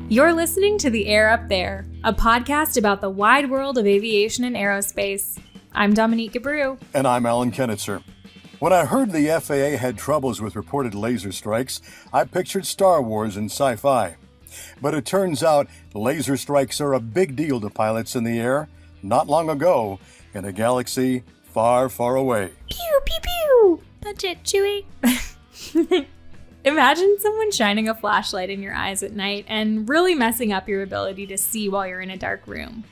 You're listening to The Air Up There, a podcast about the wide world of aviation and aerospace. I'm Dominique Gabreu. And I'm Alan Kennitzer. When I heard the FAA had troubles with reported laser strikes, I pictured Star Wars and sci-fi. But it turns out laser strikes are a big deal to pilots in the air, not long ago, in a galaxy far, far away. Pew, pew, pew! Punch it, Chewie. Imagine someone shining a flashlight in your eyes at night and really messing up your ability to see while you're in a dark room.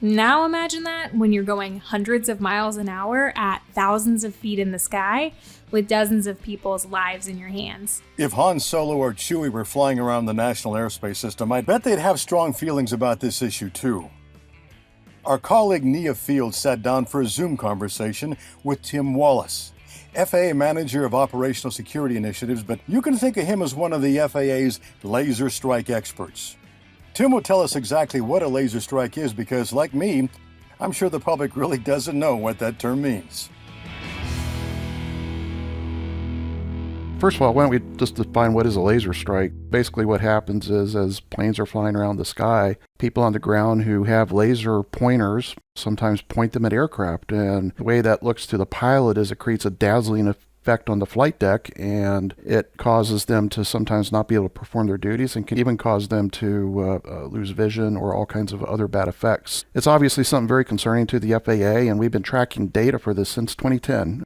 Now imagine that when you're going hundreds of miles an hour at thousands of feet in the sky with dozens of people's lives in your hands. If Han Solo or Chewie were flying around the National Airspace System, I bet they'd have strong feelings about this issue too. Our colleague Nia Field sat down for a Zoom conversation with Tim Wallace, FAA Manager of Operational Security Initiatives, but you can think of him as one of the FAA's laser strike experts. Tim will tell us exactly what a laser strike is because, like me, I'm sure the public really doesn't know what that term means. First of all, why don't we just define what is a laser strike? Basically what happens is as planes are flying around the sky, people on the ground who have laser pointers sometimes point them at aircraft. And the way that looks to the pilot is it creates a dazzling effect on the flight deck, and it causes them to sometimes not be able to perform their duties and can even cause them to lose vision or all kinds of other bad effects. It's obviously something very concerning to the FAA, and we've been tracking data for this since 2010.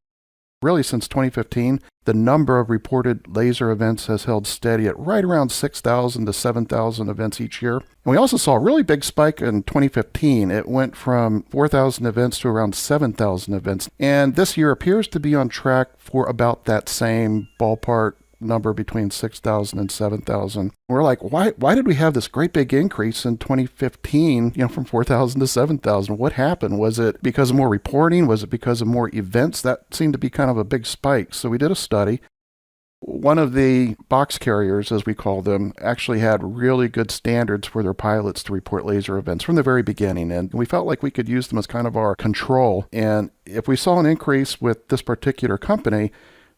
Really, since 2015, the number of reported laser events has held steady at right around 6,000 to 7,000 events each year. And we also saw a really big spike in 2015. It went from 4,000 events to around 7,000 events. And this year appears to be on track for about that same ballpark number between 6,000 and 7,000. We're like, why did we have this great big increase in 2015, from 4,000 to 7,000? What happened? Was it because of more reporting? Was it because of more events? That seemed to be kind of a big spike. So we did a study. One of the box carriers, as we call them, actually had really good standards for their pilots to report laser events from the very beginning. And we felt like we could use them as kind of our control. And if we saw an increase with this particular company,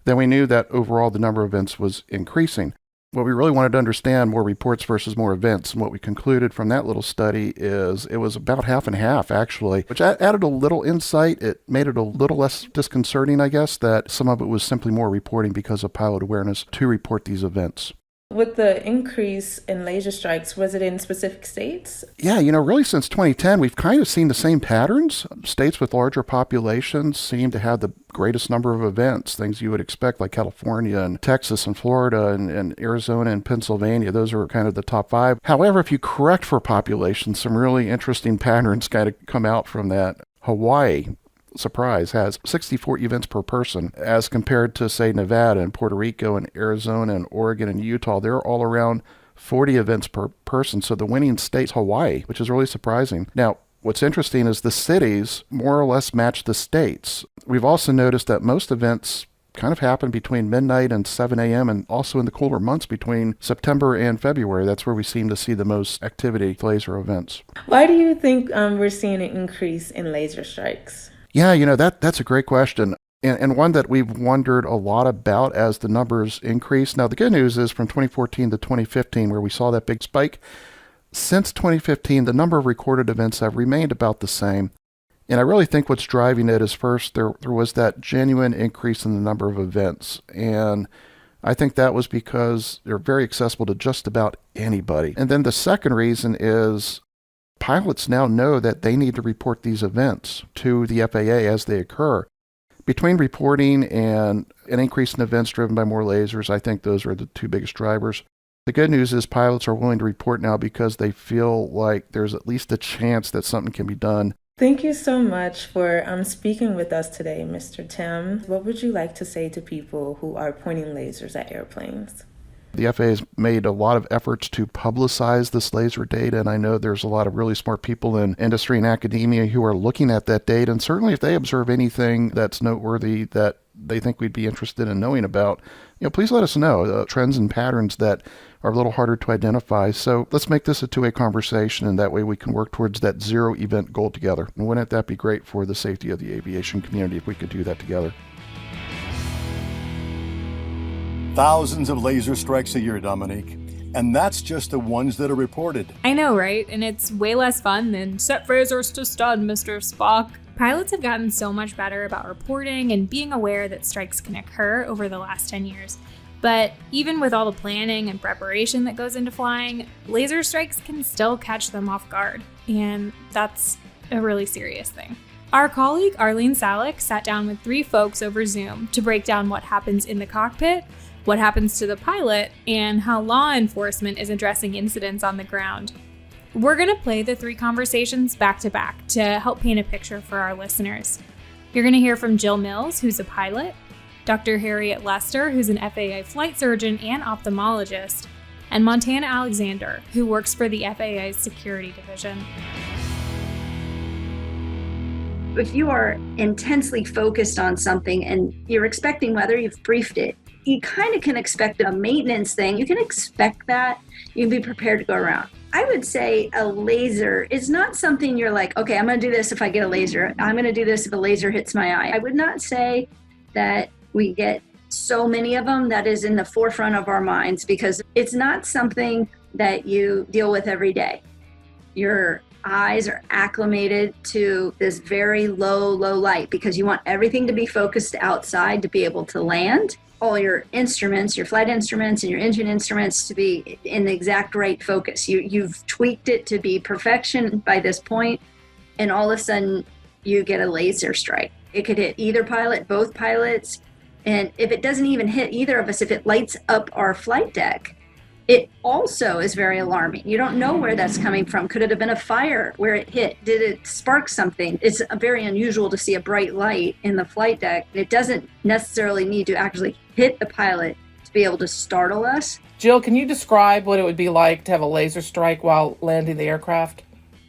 then we knew that overall the number of events was increasing. What we really wanted to understand, more reports versus more events, and what we concluded from that little study is it was about half and half, actually, which added a little insight. It made it a little less disconcerting, I guess, that some of it was simply more reporting because of pilot awareness to report these events. With the increase in laser strikes, was it in specific states? Yeah, really since 2010, we've kind of seen the same patterns. States with larger populations seem to have the greatest number of events, things you would expect like California and Texas and Florida and Arizona and Pennsylvania. Those are kind of the top five. However, if you correct for population, some really interesting patterns kind of come out from that. Hawaii, surprise, has 64 events per person as compared to, say, Nevada and Puerto Rico and Arizona and Oregon and Utah. They're all around 40 events per person. So the winning state's Hawaii, which is really surprising. Now, what's interesting is the cities more or less match the states. We've also noticed that most events kind of happen between midnight and 7 a.m. and also in the cooler months between September and February. That's where we seem to see the most activity with laser events. Why do you think we're seeing an increase in laser strikes? Yeah, that's a great question, and one that we've wondered a lot about as the numbers increase. Now, the good news is from 2014 to 2015, where we saw that big spike, since 2015, the number of recorded events have remained about the same. And I really think what's driving it is first, there was that genuine increase in the number of events. And I think that was because they're very accessible to just about anybody. And then the second reason is pilots now know that they need to report these events to the FAA as they occur. Between reporting and an increase in events driven by more lasers, I think those are the two biggest drivers. The good news is pilots are willing to report now because they feel like there's at least a chance that something can be done. Thank you so much for speaking with us today, Mr. Tim. What would you like to say to people who are pointing lasers at airplanes? The FAA has made a lot of efforts to publicize this laser data, and I know there's a lot of really smart people in industry and academia who are looking at that data, and certainly if they observe anything that's noteworthy that they think we'd be interested in knowing about, please let us know trends and patterns that are a little harder to identify. So let's make this a two-way conversation, and that way we can work towards that zero event goal together. And wouldn't that be great for the safety of the aviation community if we could do that together? Thousands of laser strikes a year, Dominique. And that's just the ones that are reported. I know, right? And it's way less fun than set phasers to stun, Mr. Spock. Pilots have gotten so much better about reporting and being aware that strikes can occur over the last 10 years. But even with all the planning and preparation that goes into flying, laser strikes can still catch them off guard. And that's a really serious thing. Our colleague Arlene Salick sat down with 3 folks over Zoom to break down what happens in the cockpit, what happens to the pilot, and how law enforcement is addressing incidents on the ground. We're going to play the 3 conversations back to back to help paint a picture for our listeners. You're going to hear from Jill Mills, who's a pilot, Dr. Harriet Lester, who's an FAA flight surgeon and ophthalmologist, and Montana Alexander, who works for the FAA's security division. If you are intensely focused on something and you're expecting weather, you've briefed it, you kind of can expect a maintenance thing. You can expect that. You can be prepared to go around. I would say a laser is not something you're like, okay, I'm going to do this if I get a laser. I'm going to do this if a laser hits my eye. I would not say that we get so many of them that is in the forefront of our minds, because it's not something that you deal with every day. Your eyes are acclimated to this very low light because you want everything to be focused outside to be able to land. All your instruments, your flight instruments and your engine instruments, to be in the exact right focus. You've tweaked it to be perfection by this point, and all of a sudden you get a laser strike. It could hit either pilot, both pilots, and if it doesn't even hit either of us, if it lights up our flight deck, it also is very alarming. You don't know where that's coming from. Could it have been a fire where it hit? Did it spark something? It's very unusual to see a bright light in the flight deck. It doesn't necessarily need to actually hit the pilot to be able to startle us. Jill, can you describe what it would be like to have a laser strike while landing the aircraft?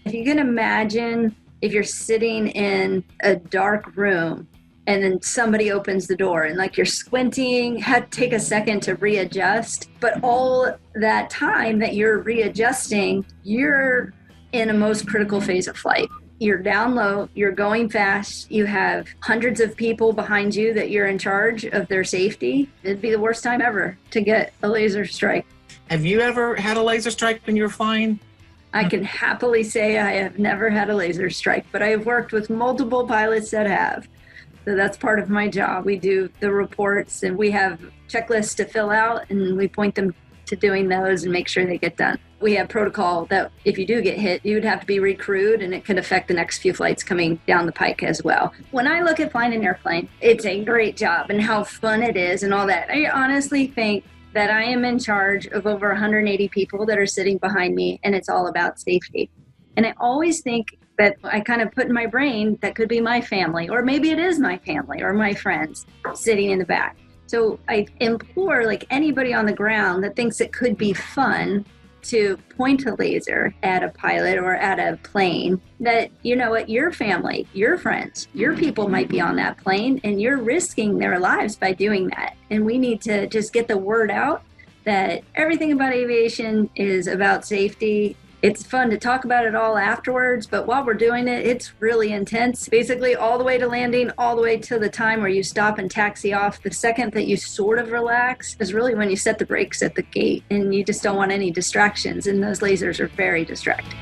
If you can imagine if you're sitting in a dark room and then somebody opens the door and like you're squinting, had to take a second to readjust. But all that time that you're readjusting, you're in a most critical phase of flight. You're down low, you're going fast, you have hundreds of people behind you that you're in charge of their safety. It'd be the worst time ever to get a laser strike. Have you ever had a laser strike when you were flying? I can happily say I have never had a laser strike, but I have worked with multiple pilots that have. So that's part of my job. We do the reports and we have checklists to fill out and we point them to doing those and make sure they get done. We have protocol that if you do get hit, you would have to be recrewed and it could affect the next few flights coming down the pike as well. When I look at flying an airplane, it's a great job and how fun it is and all that. I honestly think that I am in charge of over 180 people that are sitting behind me, and it's all about safety. And I always think that I kind of put in my brain that could be my family, or maybe it is my family or my friends sitting in the back. So I implore like anybody on the ground that thinks it could be fun to point a laser at a pilot or at a plane, that, you know what, your family, your friends, your people might be on that plane and you're risking their lives by doing that. And we need to just get the word out that everything about aviation is about safety. It's fun to talk about it all afterwards, but while we're doing it, it's really intense. Basically all the way to landing, all the way to the time where you stop and taxi off. The second that you sort of relax is really when you set the brakes at the gate, and you just don't want any distractions, and those lasers are very distracting.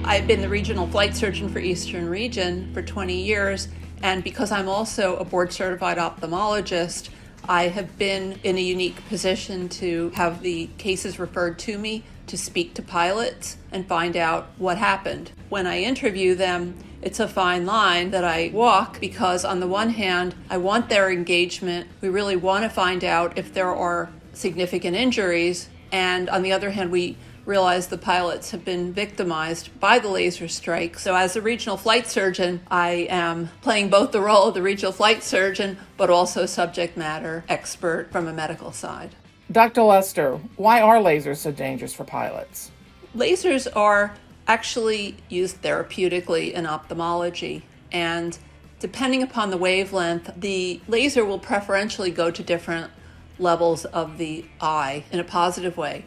I've been the regional flight surgeon for Eastern Region for 20 years, and because I'm also a board-certified ophthalmologist, I have been in a unique position to have the cases referred to me to speak to pilots and find out what happened. When I interview them, it's a fine line that I walk because on the one hand, I want their engagement. We really want to find out if there are significant injuries. And on the other hand, we realize the pilots have been victimized by the laser strike. So as a regional flight surgeon, I am playing both the role of the regional flight surgeon, but also subject matter expert from a medical side. Dr. Lester, why are lasers so dangerous for pilots? Lasers are actually used therapeutically in ophthalmology, and depending upon the wavelength, the laser will preferentially go to different levels of the eye in a positive way.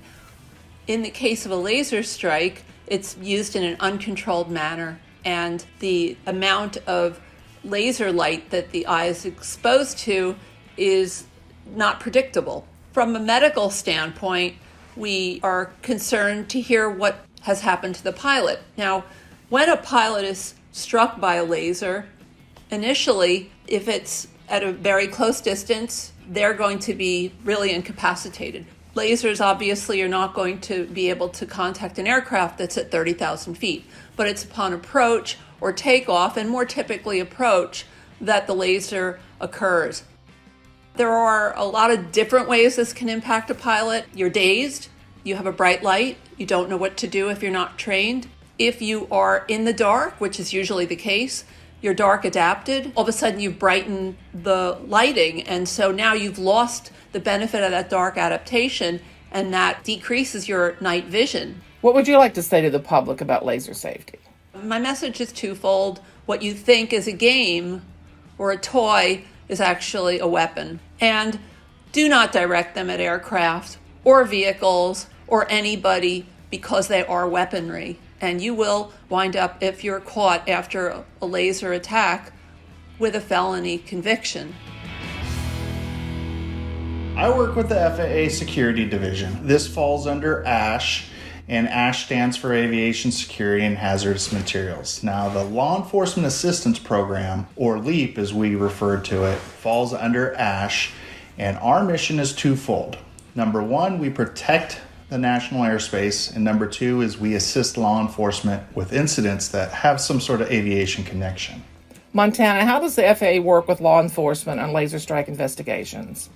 In the case of a laser strike, it's used in an uncontrolled manner, and the amount of laser light that the eye is exposed to is not predictable. From a medical standpoint, we are concerned to hear what has happened to the pilot. Now, when a pilot is struck by a laser, initially, if it's at a very close distance, they're going to be really incapacitated. Lasers obviously are not going to be able to contact an aircraft that's at 30,000 feet, but it's upon approach or takeoff, and more typically approach, that the laser occurs. There are a lot of different ways this can impact a pilot. You're dazed, you have a bright light, you don't know what to do if you're not trained. If you are in the dark, which is usually the case, you're dark adapted, all of a sudden you brighten the lighting, and so now you've lost the benefit of that dark adaptation, and that decreases your night vision. What would you like to say to the public about laser safety? My message is twofold. What you think is a game or a toy is actually a weapon. And do not direct them at aircraft or vehicles or anybody, because they are weaponry. And you will wind up, if you're caught after a laser attack, with a felony conviction. I work with the FAA Security Division. This falls under ASH, and ASH stands for Aviation Security and Hazardous Materials. Now, the Law Enforcement Assistance Program, or LEAP as we refer to it, falls under ASH, and our mission is twofold. Number one, we protect the national airspace, and number two is we assist law enforcement with incidents that have some sort of aviation connection. Montana, how does the FAA work with law enforcement on laser strike investigations?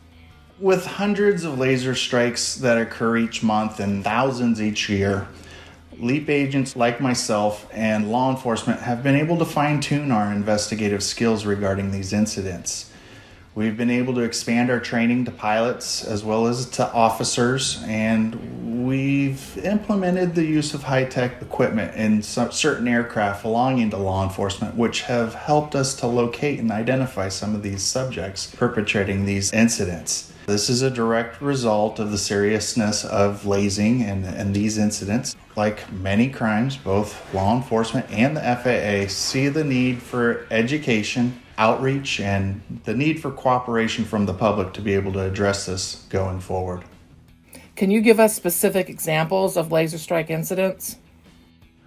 With hundreds of laser strikes that occur each month and thousands each year, LEAP agents like myself and law enforcement have been able to fine-tune our investigative skills regarding these incidents. We've been able to expand our training to pilots as well as to officers, and we've implemented the use of high-tech equipment in certain aircraft belonging to law enforcement, which have helped us to locate and identify some of these subjects perpetrating these incidents. This is a direct result of the seriousness of lasing and these incidents. Like many crimes, both law enforcement and the FAA see the need for education, outreach, and the need for cooperation from the public to be able to address this going forward. Can you give us specific examples of laser strike incidents?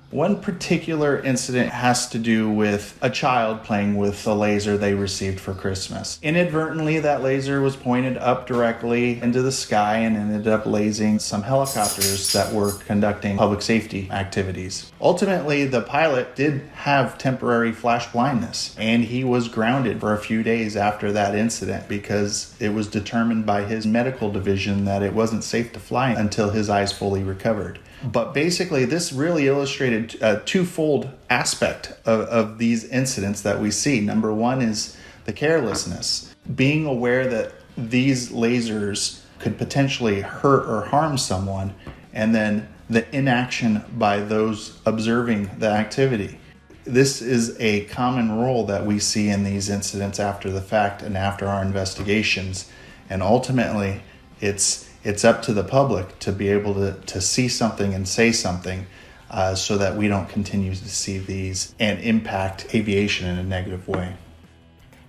One particular incident has to do with a child playing with a laser they received for Christmas. Inadvertently, that laser was pointed up directly into the sky and ended up lasing some helicopters that were conducting public safety activities. Ultimately, the pilot did have temporary flash blindness, and he was grounded for a few days after that incident because it was determined by his medical division that it wasn't safe to fly until his eyes fully recovered. But basically, this really illustrated a twofold aspect of these incidents that we see. Number one is the carelessness, being aware that these lasers could potentially hurt or harm someone, and then the inaction by those observing the activity. This is a common role that we see in these incidents after the fact and after our investigations, and ultimately it's up to the public to be able to see something and say something so that we don't continue to see these and impact aviation in a negative way.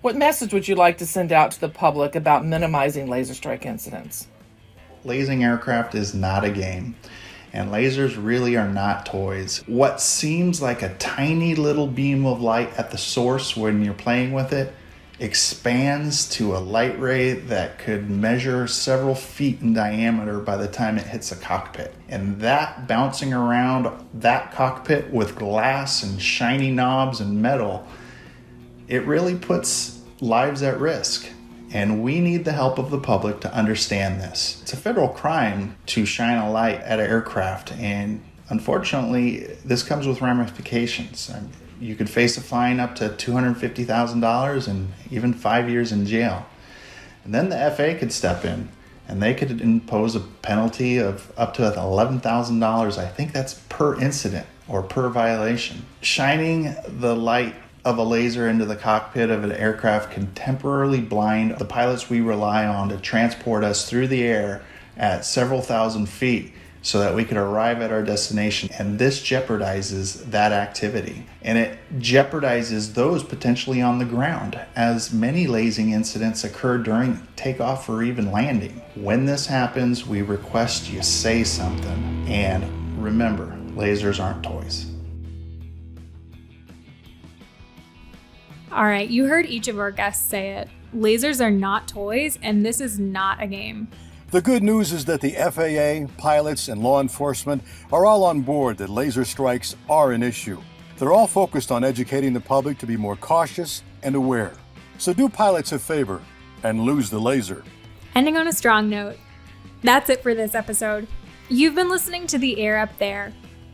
What message would you like to send out to the public about minimizing laser strike incidents? Lasing aircraft is not a game, and lasers really are not toys. What seems like a tiny little beam of light at the source when you're playing with it expands to a light ray that could measure several feet in diameter by the time it hits a cockpit. And that bouncing around that cockpit with glass and shiny knobs and metal, it really puts lives at risk. And we need the help of the public to understand this. It's a federal crime to shine a light at an aircraft, and unfortunately, this comes with ramifications. You could face a fine up to $250,000 and even 5 years in jail. And then the FAA could step in and they could impose a penalty of up to $11,000. I think that's per incident or per violation. Shining the light of a laser into the cockpit of an aircraft can temporarily blind the pilots we rely on to transport us through the air at several thousand feet, so that we could arrive at our destination. And this jeopardizes that activity. And it jeopardizes those potentially on the ground, as many lasing incidents occur during takeoff or even landing. When this happens, we request you say something. And remember, lasers aren't toys. All right, you heard each of our guests say it. Lasers are not toys, and this is not a game. The good news is that the FAA, pilots, and law enforcement are all on board that laser strikes are an issue. They're all focused on educating the public to be more cautious and aware. So do pilots a favor and lose the laser. Ending on a strong note, that's it for this episode. You've been listening to The Air Up There.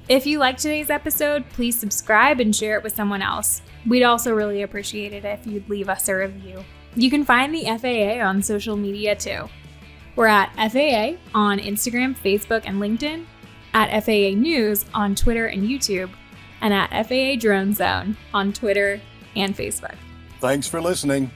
If you liked today's episode, please subscribe and share it with someone else. We'd also really appreciate it if you'd leave us a review. You can find the FAA on social media too. We're at FAA on Instagram, Facebook, and LinkedIn, at FAA News on Twitter and YouTube, and at FAA Drone Zone on Twitter and Facebook. Thanks for listening.